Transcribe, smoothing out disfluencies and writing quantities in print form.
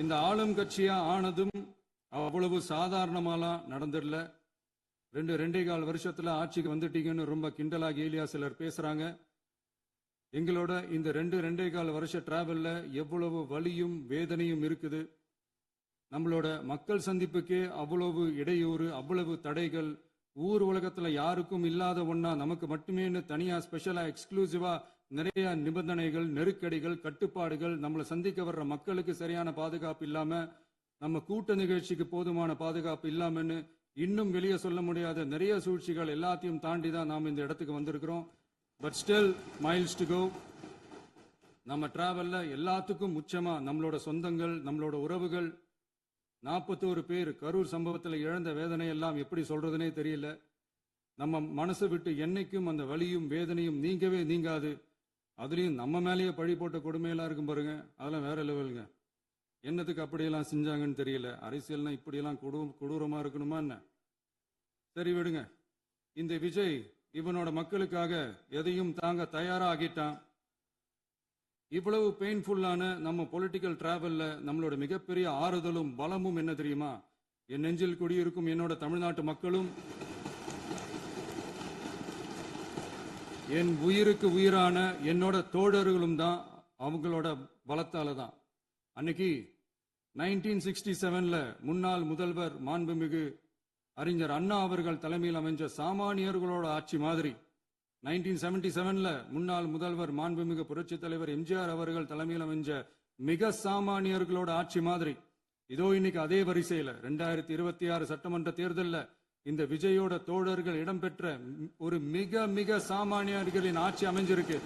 இந்த ஆளும் கட்சியா ஆனதும் அவ்வளவு சாதாரணமாலாம் நடந்துடல. 2.25 வருஷத்துல ஆட்சிக்கு வந்துட்டீங்கன்னு ரொம்ப கிண்டலா கேலியா சிலர் பேசுறாங்க. எங்களோட இந்த 2.25 வருஷ டிராவல்ல எவ்வளவு வலியும் வேதனையும் இருக்குது. நம்மளோட மக்கள் சந்திப்புக்கே அவ்வளவு இடையூறு, அவ்வளவு தடைகள், ஊர் உலகத்துல யாருக்கும் இல்லாத ஒன்னா நமக்கு மட்டுமே தனியா ஸ்பெஷலா எக்ஸ்க்ளூசிவா நிறைய நிபந்தனைகள், நெருக்கடிகள், கட்டுப்பாடுகள், நம்மளை சந்திக்க வர்ற மக்களுக்கு சரியான பாதுகாப்பு இல்லாம, நம்ம கூட்ட நிகழ்ச்சிக்கு போதுமான பாதுகாப்பு இல்லாமன்னு இன்னும் வெளியே சொல்ல முடியாத நிறைய சூழ்ச்சிகள் எல்லாத்தையும் தாண்டி தான் நாம் இந்த இடத்துக்கு வந்திருக்கிறோம். But still miles to go. நம்ம டிராவல்ல எல்லாத்துக்கும் முக்கியமா நம்மளோட சொந்தங்கள், நம்மளோட உறவுகள், 41 பேர் கரூர் சம்பவத்தில் இழந்த வேதனை எல்லாம் எப்படி சொல்றதுனே தெரியல. நம்ம மனசை விட்டு என்னைக்கும் அந்த வலியும் வேதனையும் நீங்கவே நீங்காது. அதுலயும் நம்ம மேலேயே பழி போட்ட கொடுமையெல்லாம் இருக்கும் பாருங்க, அதெல்லாம் வேற லெவலுங்க. என்னத்துக்கு அப்படியெல்லாம் செஞ்சாங்கன்னு தெரியல. அரசியல்னா இப்படியெல்லாம் கொடூரமா இருக்கணுமா என்ன? சரி விடுங்க. இந்த விஜய் இவனோட மக்களுக்காக எதையும் தாங்க தயாராகிட்டான். இவ்வளவு பெயின்ஃபுல்லான நம்ம பொலிட்டிக்கல் டிராவல்ல நம்மளோட மிகப்பெரிய ஆறுதலும் பலமும் என்ன தெரியுமா? என் நெஞ்சில் குடியிருக்கும் என்னோட தமிழ்நாட்டு மக்களும், என் உயிருக்கு உயிரான என்னோட தோழர்களும் தான். அவங்களோட பலத்தால தான். அன்னைக்கு 1967 முன்னாள் முதல்வர் மாண்புமிகு அறிஞர் அண்ணா அவர்கள் தலைமையில் அமைஞ்ச சாமானியர்களோட ஆட்சி மாதிரி, 1977 முன்னாள் முதல்வர் மாண்புமிகு புரட்சி தலைவர் எம்ஜிஆர் அவர்கள் தலைமையில் அமைஞ்ச மிக சாமானியர்களோட ஆட்சி மாதிரி, இதோ இன்னைக்கு அதே வரிசையில 2026 சட்டமன்ற தேர்தலில் இந்த விஜயோட தோழர்கள் இடம்பெற்ற ஒரு மிக மிக சாமானியர்களின் ஆட்சி அமைஞ்சிருக்கு.